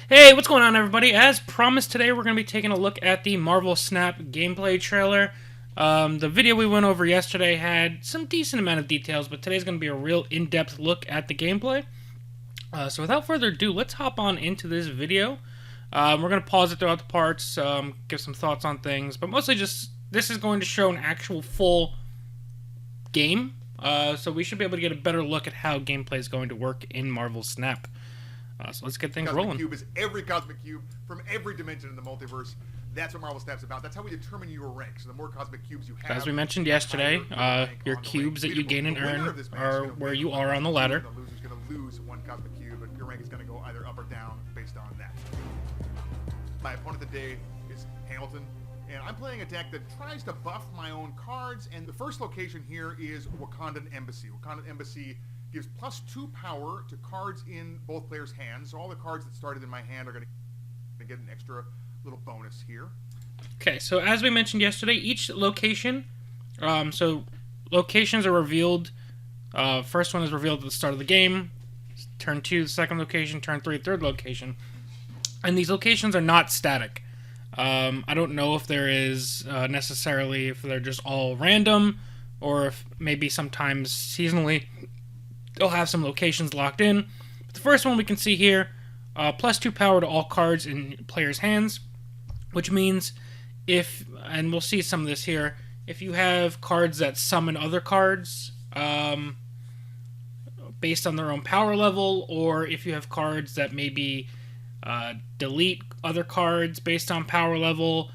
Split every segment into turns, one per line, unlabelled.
Hey, what's going on, everybody? As promised, today we're going to be taking a look at the Marvel Snap gameplay trailer. The video we went over yesterday had some decent amount of details, but today's going to be a real in-depth look at the gameplay. So without further ado, let's hop on into this video. We're going to pause it throughout the parts, give some thoughts on things, but mostly just, this is going to show an actual full game, so we should be able to get a better look at how gameplay is going to work in Marvel Snap. So let's get things rolling.
Cube is every cosmic cube from every dimension in the multiverse. That's what Marvel Snap's about. That's how we determine your rank. So the more cosmic cubes you have,
as we mentioned yesterday, your cubes that you gain and earn are where you are on the ladder.
The loser's going to lose one cosmic cube, but your rank is going to go either up or down based on that. My opponent today is Hamilton, and I'm playing a deck that tries to buff my own cards. And the first location here is Wakandan Embassy. Wakandan Embassy gives +2 power to cards in both players' hands. So all the cards that started in my hand are going to get an extra little bonus here.
Okay, so as we mentioned yesterday, each location, so locations are revealed. First one is revealed at the start of the game. Turn 2, the second location. Turn 3, third location. And these locations are not static. I don't know if there is necessarily, if they're just all random, or if maybe sometimes seasonally they'll have some locations locked in. But the first one we can see here, +2 power to all cards in players' hands, which means if, and we'll see some of this here, if you have cards that summon other cards based on their own power level, or if you have cards that maybe delete other cards based on power level,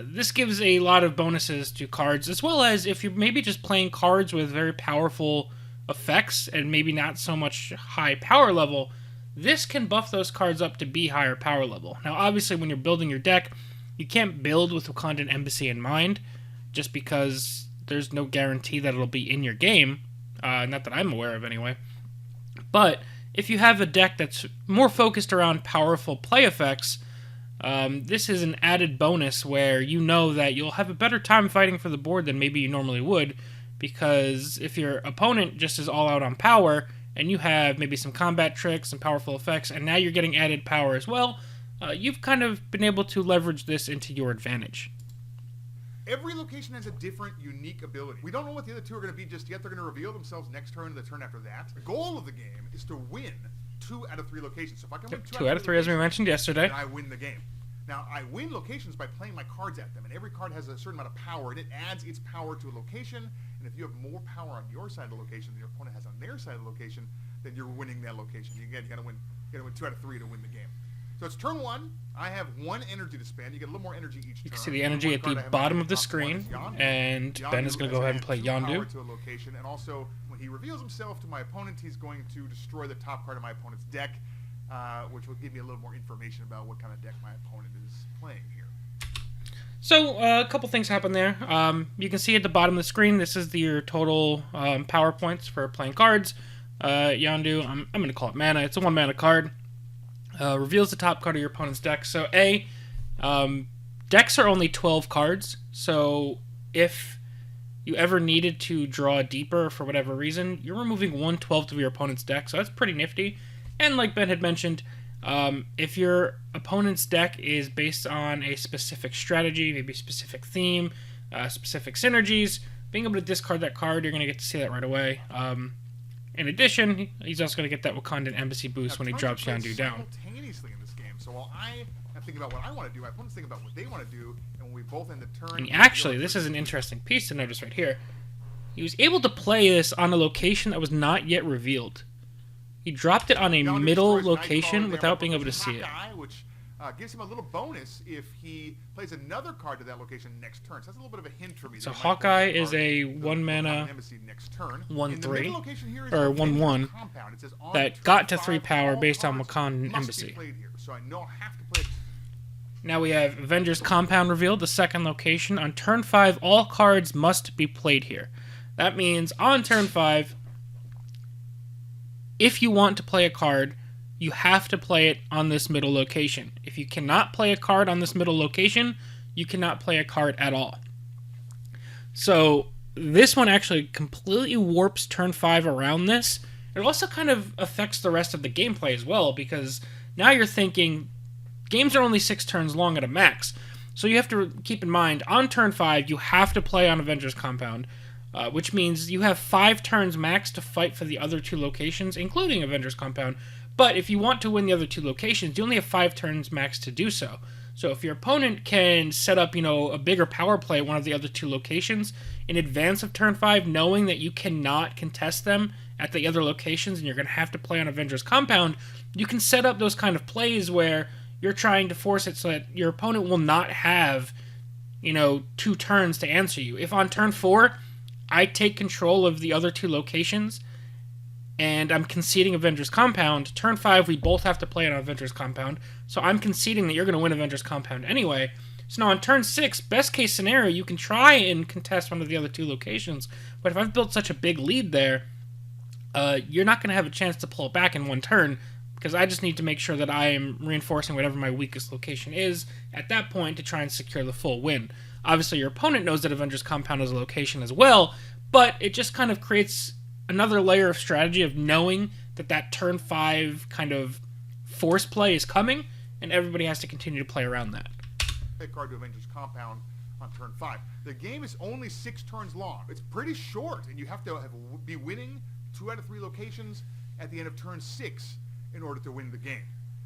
this gives a lot of bonuses to cards, as well as if you're maybe just playing cards with very powerful effects and maybe not so much high power level, this can buff those cards up to be higher power level. Now obviously when you're building your deck, you can't build with Wakandan Embassy in mind, just because there's no guarantee that it'll be in your game, not that I'm aware of anyway. But if you have a deck that's more focused around powerful play effects, this is an added bonus where you know that you'll have a better time fighting for the board than maybe you normally would, because if your opponent just is all out on power, and you have maybe some combat tricks, some powerful effects, and now you're getting added power as well, you've kind of been able to leverage this into your advantage.
Every location has a different, unique ability. We don't know what the other two are going to be just yet. They're going to reveal themselves next turn and the turn after that. The goal of the game is to win 2 out of 3 locations. So if I can win
2 out of 3, as we mentioned yesterday,
then I win the game. Now, I win locations by playing my cards at them, and every card has a certain amount of power, and it adds its power to a location, and if you have more power on your side of the location than your opponent has on their side of the location, then you're winning that location. Again, you gotta win 2 out of 3 to win the game. So it's turn 1. I have 1 energy to spend. You get a little more energy each turn.
you can see the energy at the bottom of the screen, and Ben is going to go ahead and play Yondu.
To a location, and also, when he reveals himself to my opponent, he's going to destroy the top card of my opponent's deck, which will give me a little more information about what kind of deck my opponent is playing here.
So, a couple things happen there. You can see at the bottom of the screen, this is your total power points for playing cards. Yondu, I'm going to call it mana. It's a 1 mana card. Reveals the top card of your opponent's deck. So, decks are only 12 cards. So, if you ever needed to draw deeper for whatever reason, you're removing 1/12 of your opponent's deck. So, that's pretty nifty. And like Ben had mentioned, if your opponent's deck is based on a specific strategy, maybe a specific theme, specific synergies, being able to discard that card, you're going to get to see that right away. In addition, he's also going to get that Wakandan Embassy boost when he drops Yondu down.
Simultaneously in this game, so while I am thinking about what I want to do, my opponent's thinking about what they want to do, and when we both end the turn...
And actually, this is an interesting piece to notice right here. He was able to play this on a location that was not yet revealed. He dropped it on a middle location without being able to see it.
Which gives him a little bonus if he plays another card to that location next turn. So that's a little bit of a hint for me.
So Hawkeye is a 1 mana 1/3 or 1/1 that got to 3 power based on Wakandan Embassy.
So I know I have to play.
Now we have Avengers Compound revealed, the second location. On turn 5, all cards must be played here. That means on turn 5, if you want to play a card, you have to play it on this middle location. If you cannot play a card on this middle location, you cannot play a card at all. So this one actually completely warps turn 5 around this. It also kind of affects the rest of the gameplay as well, because Now you're thinking, games are only 6 turns long at a max. So you have to keep in mind, on turn 5, you have to play on Avengers Compound, which means you have 5 turns max to fight for the other 2 locations, including Avengers Compound. But if you want to win the other 2 locations, you only have 5 turns max to do so. So if your opponent can set up, a bigger power play at one of the other 2 locations in advance of turn 5, knowing that you cannot contest them at the other locations and you're going to have to play on Avengers Compound, you can set up those kind of plays where you're trying to force it so that your opponent will not have, 2 turns to answer you. If on turn 4, I take control of the other 2 locations and I'm conceding Avengers Compound, turn 5 we both have to play on Avengers Compound, so I'm conceding that you're going to win Avengers Compound anyway. So now on turn 6, best case scenario, you can try and contest one of the other 2 locations, but if I've built such a big lead there, you're not going to have a chance to pull it back in one turn, because I just need to make sure that I am reinforcing whatever my weakest location is at that point to try and secure the full win. Obviously, your opponent knows that Avengers Compound is a location as well, but it just kind of creates another layer of strategy of knowing that turn 5 kind of force play is coming, and everybody has to continue to play around that.
Pick card to Avengers Compound on turn 5. The game is only 6 turns long. It's pretty short, and you have to be winning 2 out of 3 locations at the end of turn 6 in order to win the game.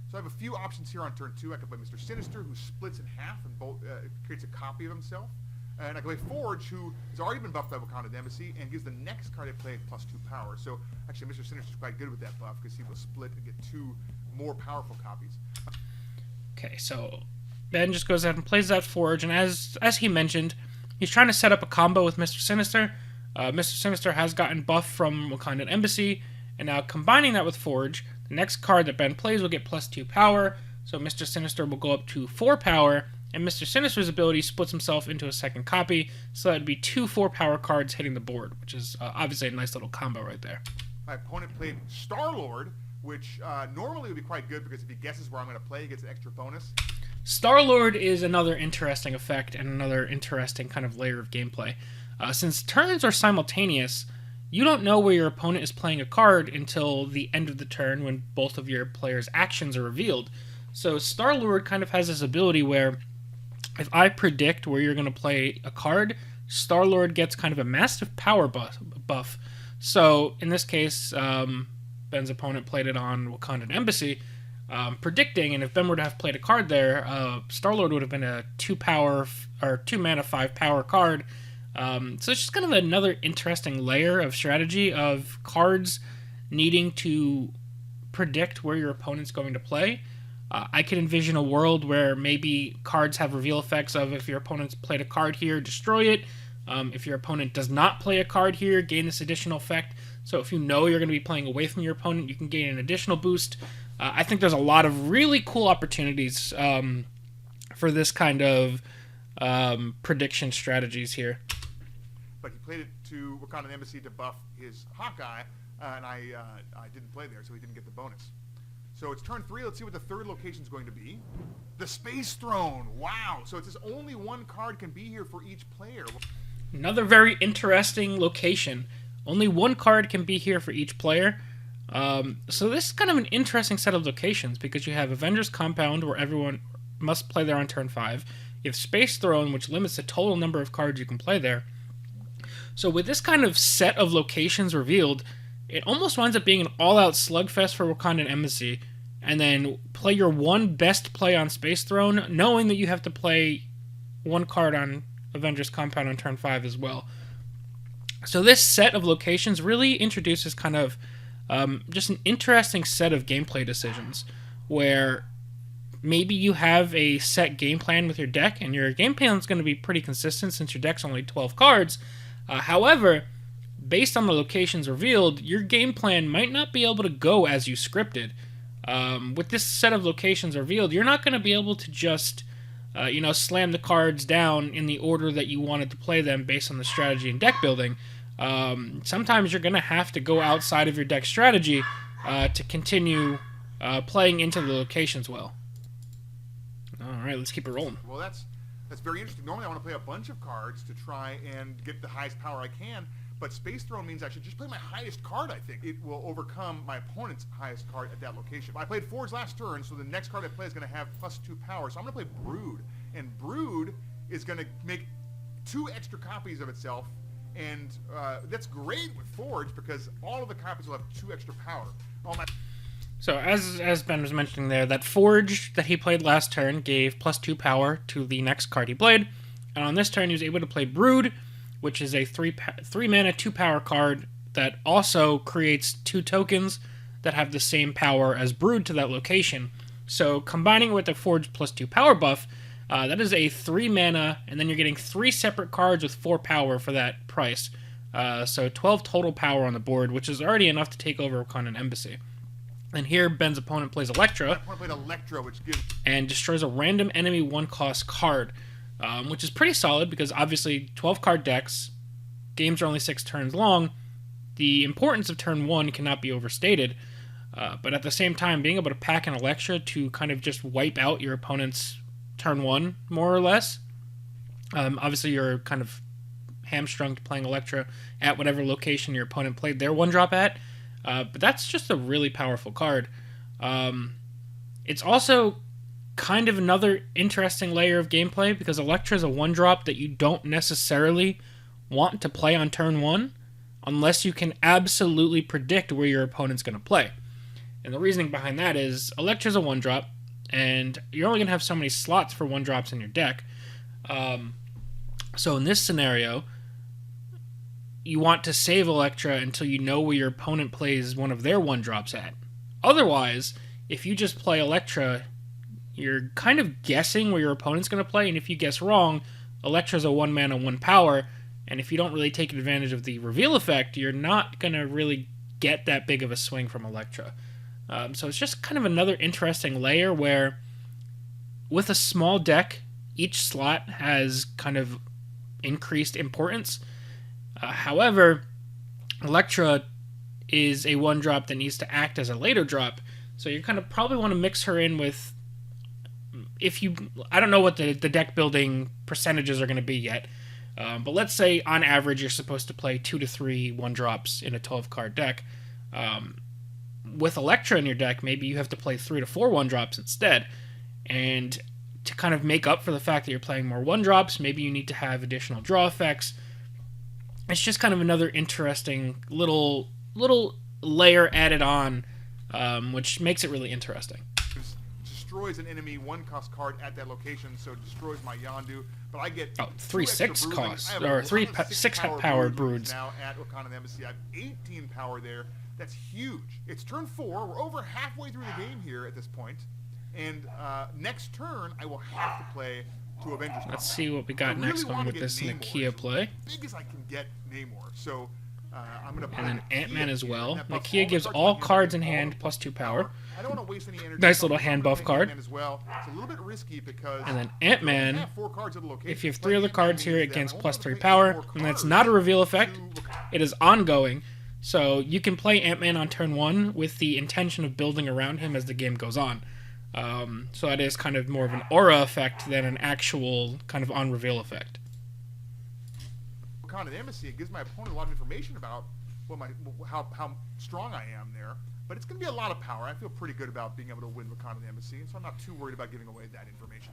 So I have a few options here on turn 2. I can play Mr. Sinister, who splits in half and creates a copy of himself. And I can play Forge, who has already been buffed by Wakanda's Embassy, and gives the next card I play +2 power. So actually, Mr. Sinister is quite good with that buff, because he will split and get 2 more powerful copies.
Okay, so Ben just goes ahead and plays that Forge, and as he mentioned, he's trying to set up a combo with Mr. Sinister. Mr. Sinister has gotten buff from Wakanda's Embassy, and now combining that with Forge, the next card that Ben plays will get +2 power, so Mr. Sinister will go up to 4 power, and Mr. Sinister's ability splits himself into a second copy, so that'd be 2 4-power cards hitting the board, which is obviously a nice little combo right there.
My opponent played Star-Lord, which normally would be quite good, because if he guesses where I'm going to play, he gets an extra bonus.
Star-Lord is another interesting effect and another interesting kind of layer of gameplay. Since turns are simultaneous, you don't know where your opponent is playing a card until the end of the turn when both of your players' actions are revealed. So Star-Lord kind of has this ability where if I predict where you're going to play a card, Star-Lord gets kind of a massive power buff. So in this case, Ben's opponent played it on Wakanda's Embassy, predicting, and if Ben were to have played a card there, Star-Lord would have been a 2 mana 5 power card. So it's just kind of another interesting layer of strategy of cards needing to predict where your opponent's going to play. I could envision a world where maybe cards have reveal effects of if your opponent's played a card here, destroy it. If your opponent does not play a card here, gain this additional effect. So if you know you're going to be playing away from your opponent, you can gain an additional boost. I think there's a lot of really cool opportunities for this kind of prediction strategies here.
But he played it to Wakanda's Embassy to buff his Hawkeye, and I didn't play there, so he didn't get the bonus. So it's turn 3. Let's see what the third location is going to be. The Space Throne. Wow. So it says only 1 card can be here for each player.
Another very interesting location. Only 1 card can be here for each player. So this is kind of an interesting set of locations because you have Avengers Compound, where everyone must play there on turn 5. You have Space Throne, which limits the total number of cards you can play there. So with this kind of set of locations revealed, it almost winds up being an all-out slugfest for Wakanda's Embassy, and then play your one best play on Space Throne, knowing that you have to play 1 card on Avengers Compound on turn 5 as well. So this set of locations really introduces kind of just an interesting set of gameplay decisions, where maybe you have a set game plan with your deck, and your game plan is going to be pretty consistent since your deck's only 12 cards. However, based on the locations revealed, your game plan might not be able to go as you scripted. With this set of locations revealed, you're not going to be able to just, slam the cards down in the order that you wanted to play them based on the strategy and deck building. Sometimes you're going to have to go outside of your deck strategy to continue playing into the locations well. All right, let's keep it rolling.
Well, that's very interesting. Normally I want to play a bunch of cards to try and get the highest power I can, But Space Throne means I should just play my highest card, I think. It will overcome my opponent's highest card at that location. I played Forge last turn, so the next card I play is going to have +2 power. So I'm going to play Brood. And Brood is going to make 2 extra copies of itself. And that's great with Forge because all of the copies will have 2 extra power.
So as Ben was mentioning there, that Forge that he played last turn gave +2 power to the next card he played. And on this turn, he was able to play Brood, which is a 3 mana, 2 power card that also creates 2 tokens that have the same power as Brood to that location. So combining it with the Forge +2 power buff, that is a 3 mana, and then you're getting 3 separate cards with 4 power for that price. So 12 total power on the board, which is already enough to take over Wakandan Embassy. And here, Ben's opponent plays Electra.
My opponent played Electra, which gives...
and destroys a random enemy 1-cost card, which is pretty solid because obviously 12-card decks, games are only 6 turns long. The importance of turn 1 cannot be overstated, but at the same time, being able to pack an Electra to kind of just wipe out your opponent's turn 1, more or less. Obviously, you're kind of hamstrung to playing Electra at whatever location your opponent played their 1-drop at. But that's just a really powerful card. It's also kind of another interesting layer of gameplay because Electra is a 1-drop that you don't necessarily want to play on turn 1 unless you can absolutely predict where your opponent's going to play. And the reasoning behind that is Electra is a 1-drop, and you're only going to have so many slots for 1-drops in your deck. So in this scenario, you want to save Electra until you know where your opponent plays one of their 1-drops at. Otherwise, if you just play Electra, you're kind of guessing where your opponent's going to play, and if you guess wrong, Electra's a 1 mana, 1 power, and if you don't really take advantage of the reveal effect, you're not going to really get that big of a swing from Electra. So it's just kind of another interesting layer where, with a small deck, each slot has kind of increased importance. However, Electra is a 1-drop that needs to act as a later drop, so you kind of probably want to mix her in with, I don't know what the deck building percentages are going to be yet, but let's say on average you're supposed to play 2 to 3 1-drops in a 12-card deck. With Electra in your deck, maybe you have to play 3 to 4 1-drops instead, and to kind of make up for the fact that you're playing more 1-drops, maybe you need to have additional draw effects. It's just kind of another interesting little layer added on, which makes it really interesting.
Destroys an enemy 1-cost card at that location, so it destroys my Yondu. But I get
3 6 costs or 3 6 power broods.
Now at Wakandan Embassy, I have 18 power there. That's huge. It's turn 4. We're over halfway through the game here at this point, and next turn I will have to play to Avengers.
Let's see what we got next one with this Nakia play.
As big as I can get Namor. So I'm gonna play.
And then Ant-Man as well. Nakia gives all cards in hand +2 power.
I don't want to waste any energy.
Nice little hand buff card.
As well. It's a little bit risky because.
And then Ant-Man, if you have 3 other cards here, it gains +3 power, and that's not a reveal effect. It is ongoing. So you can play Ant-Man on turn 1 with the intention of building around him as the game goes on. So that is kind of more of an aura effect than an actual kind of on-reveal effect.
Wakandan Embassy, it gives my opponent a lot of information about how strong I am there. But it's going to be a lot of power. I feel pretty good about being able to win Wakandan Embassy, so I'm not too worried about giving away that information.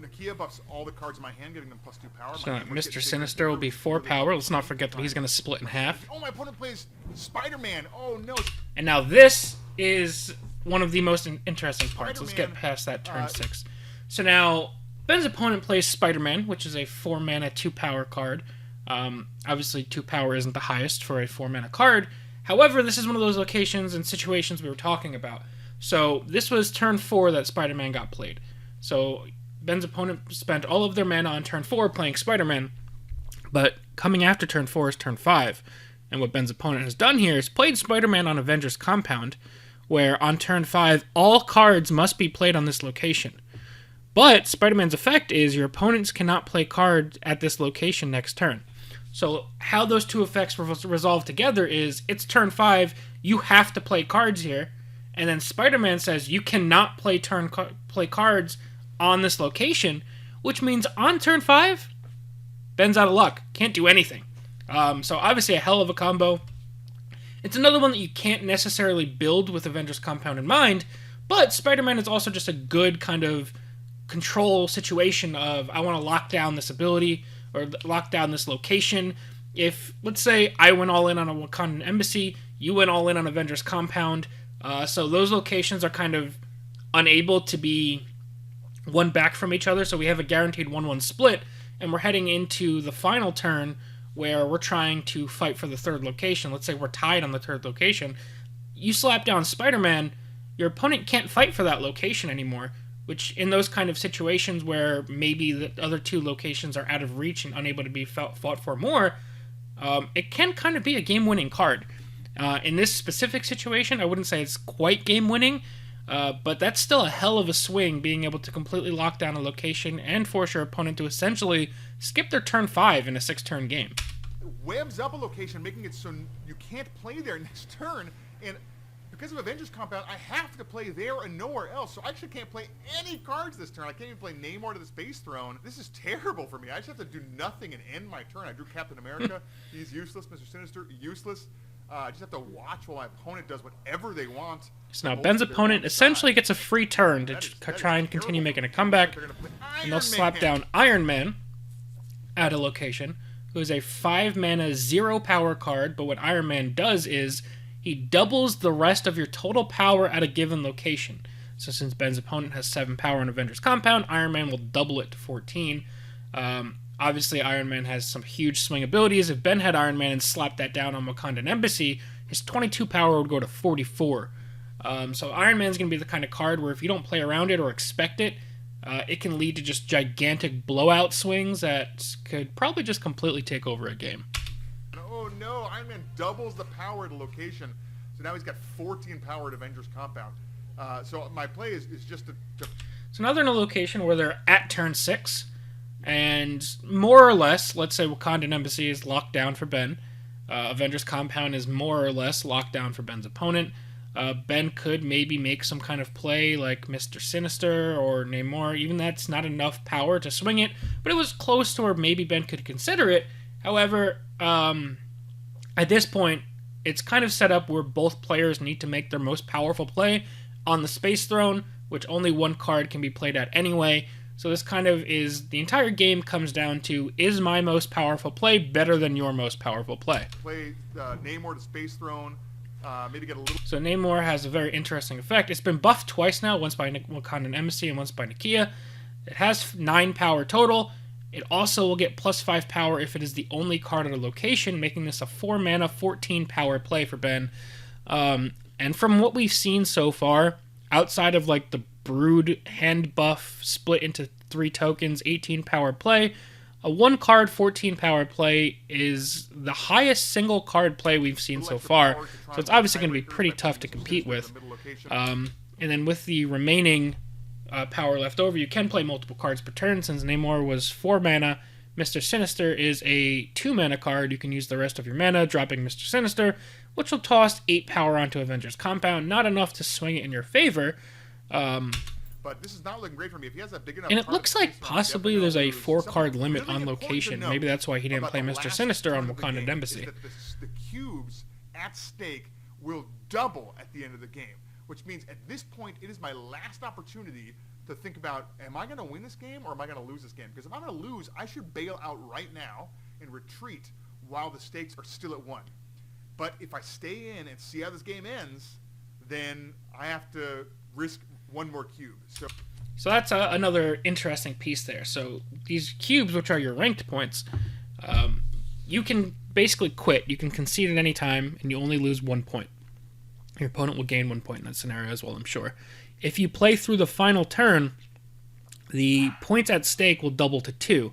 Nakia buffs all the cards in my hand, giving them +2 power.
So Mr. Sinister will be 4 power. Let's not forget that he's going to split in half.
Oh, my opponent plays Spider-Man. Oh, no.
And now this is one of the most interesting parts. Let's get past that turn 6. So now Ben's opponent plays Spider-Man, which is a 4 mana, 2 power card. Obviously, 2 power isn't the highest for a 4 mana card. However, this is one of those locations and situations we were talking about. So this was turn 4 that Spider-Man got played. So Ben's opponent spent all of their mana on turn 4 playing Spider-Man, but coming after turn 4 is turn 5. And what Ben's opponent has done here is played Spider-Man on Avengers Compound, where on turn 5, all cards must be played on this location. But Spider-Man's effect is your opponents cannot play cards at this location next turn. So how those two effects resolve together is, it's turn 5, you have to play cards here, and then Spider-Man says you cannot play cards on this location, which means on turn 5, Ben's out of luck, can't do anything. So obviously a hell of a combo. It's another one that you can't necessarily build with Avengers Compound in mind, but Spider-Man is also just a good kind of control situation of I want to lock down this ability or lock down this location. If, let's say, I went all in on a Wakandan embassy, you went all in on Avengers Compound, so those locations are kind of unable to be one back from each other, so we have a guaranteed 1-1 split, and we're heading into the final turn where we're trying to fight for the third location. Let's say we're tied on the third location. You slap down Spider-Man, your opponent can't fight for that location anymore, which in those kind of situations where maybe the other two locations are out of reach and unable to be fought for more, it can kind of be a game-winning card. In this specific situation, I wouldn't say it's quite game-winning, but that's still a hell of a swing, being able to completely lock down a location and force your opponent to essentially skip their turn 5 in a 6-turn game.
It webs up a location, making it so you can't play there next turn, and because of Avengers Compound, I have to play there and nowhere else, so I actually can't play any cards this turn. I can't even play Namor to the Space Throne. This is terrible for me. I just have to do nothing and end my turn. I drew Captain America. He's useless. Mr. Sinister, useless. I just have to watch while my opponent does whatever they want.
So now Ben's opponent essentially gets a free turn to try and continue making a comeback, and they'll slap down Iron Man at a location, who is a 5-mana 0-power card, but what Iron Man does is he doubles the rest of your total power at a given location. So since Ben's opponent has 7 power in Avengers Compound, Iron Man will double it to 14. Obviously, Iron Man has some huge swing abilities. If Ben had Iron Man and slapped that down on Wakandan Embassy, his 22 power would go to 44. So Iron Man's going to be the kind of card where if you don't play around it or expect it, it can lead to just gigantic blowout swings that could probably just completely take over a game.
Oh no, Iron Man doubles the power at a location, so now he's got 14 power at Avengers Compound. So my play is just to...
So now they're in a location where they're at turn 6, and more or less, let's say Wakandan Embassy is locked down for Ben. Avengers Compound is more or less locked down for Ben's opponent. Ben could maybe make some kind of play like Mr. Sinister or Namor. Even that's not enough power to swing it, but it was close to where maybe Ben could consider it. However, at this point, it's kind of set up where both players need to make their most powerful play on the Space Throne, which only one card can be played at anyway. So this kind of is, the entire game comes down to, is my most powerful play better than your most powerful play?
Play Namor to Space Throne, maybe get a little...
So Namor has a very interesting effect. It's been buffed twice now, once by Wakandan Embassy and once by Nakia. It has 9 power total. It also will get plus 5 power if it is the only card at a location, making this a 4-mana, 14 power play for Ben. And from what we've seen so far, outside of like the Brood hand buff split into 3 tokens, 18 power play, a 1-card, 14 power play is the highest single card play we've seen so far. So it's obviously going to be pretty tough to compete with. And then with the remaining power left over, you can play multiple cards per turn. Since Namor was 4 mana, Mr. Sinister is a 2-mana card. You can use the rest of your mana, dropping Mr. Sinister, which will toss 8 power onto Avengers Compound. Not enough to swing it in your favor.
But this is not looking great for me. If he has a big enough...
And it looks like possibly there's a 4-card limit on location. Maybe that's why he didn't play Mr. Sinister on Wakandan Embassy.
The cubes at stake will double at the end of the game, which means at this point it is my last opportunity to think about, am I going to win this game or am I going to lose this game? Because if I'm going to lose, I should bail out right now and retreat while the stakes are still at 1. But if I stay in and see how this game ends, then I have to risk 1 more cube.
So that's another interesting piece there. So these cubes, which are your ranked points, you can basically quit. You can concede at any time, and you only lose 1 point. Your opponent will gain 1 point in that scenario as well, I'm sure. If you play through the final turn, the points at stake will double to 2.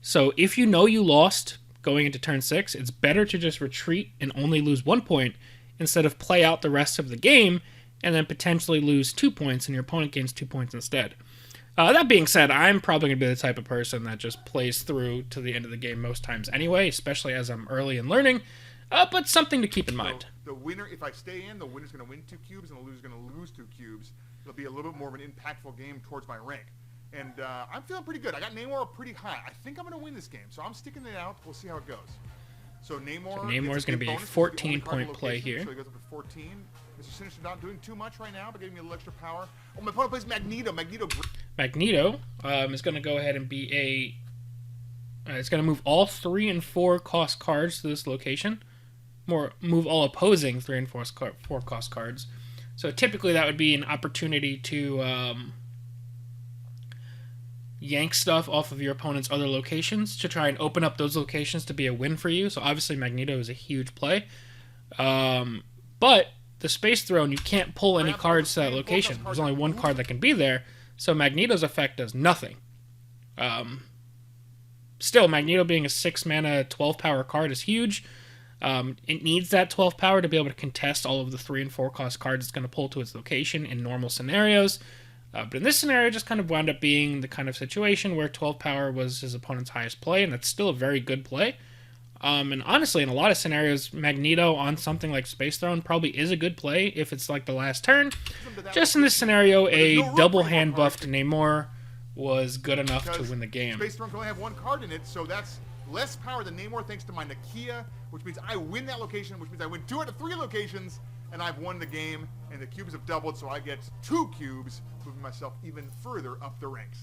So if you know you lost going into turn 6, it's better to just retreat and only lose 1 point instead of play out the rest of the game and then potentially lose 2 points and your opponent gains 2 points instead. That being said, I'm probably going to be the type of person that just plays through to the end of the game most times anyway, especially as I'm early in learning, but something to keep in mind.
So the winner, if I stay in, the winner's going to win 2 cubes and the loser's going to lose 2 cubes. It'll be a little bit more of an impactful game towards my rank. And I'm feeling pretty good. I got Namor pretty high. I think I'm going to win this game, so I'm sticking it out. We'll see how it goes. So Namor,
Namor's going to be a 14-point play here.
So he goes up to 14. Mr. Sinister not doing too much right now, but giving me a little extra power. Oh, my opponent plays Magneto.
Magneto is going to go ahead and be a... it's going to move all 3 and 4 cost cards to this location. Move all opposing 3 and 4 cost cards. So typically that would be an opportunity to yank stuff off of your opponent's other locations to try and open up those locations to be a win for you. So obviously Magneto is a huge play. But the Space Throne, you can't pull any cards to that location. There's only one card that can be there. So Magneto's effect does nothing. Still, Magneto being a 6-mana, 12-power card is huge. It needs that 12 power to be able to contest all of the 3 and 4 cost cards it's going to pull to its location in normal scenarios. But in this scenario, it just kind of wound up being the kind of situation where 12 power was his opponent's highest play, and that's still a very good play. And honestly, in a lot of scenarios, Magneto on something like Space Throne probably is a good play if it's like the last turn. Just in this scenario, a double hand buffed Namor was good enough to win the game.
Space Throne can only have 1 card in it, so that's less power than Namor thanks to my Nakia, which means I win that location, which means I win 2 out of 3 locations, and I've won the game, and the cubes have doubled, so I get 2 cubes, moving myself even further up the ranks.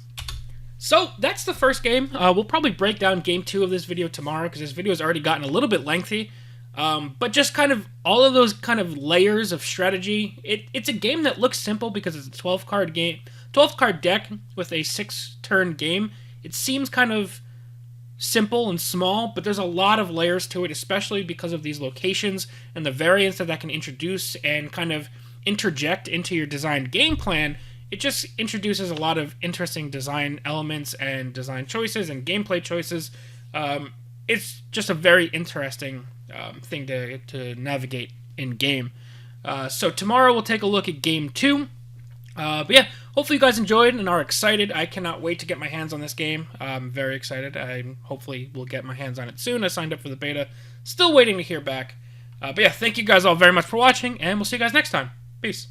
So that's the first game. We'll probably break down game 2 of this video tomorrow because this video has already gotten a little bit lengthy. But just kind of all of those kind of layers of strategy. It's a game that looks simple because it's a 12-card game, 12-card deck with a 6-turn game. It seems kind of simple and small, but there's a lot of layers to it, especially because of these locations and the variants that can introduce and kind of interject into your design game plan. It just introduces a lot of interesting design elements and design choices and gameplay choices. It's just a very interesting thing to navigate in game. So tomorrow we'll take a look at game 2. But yeah, hopefully you guys enjoyed and are excited. I cannot wait to get my hands on this game. I'm very excited. I hopefully will get my hands on it soon. I signed up for the beta. Still waiting to hear back. But yeah, thank you guys all very much for watching, and we'll see you guys next time. Peace.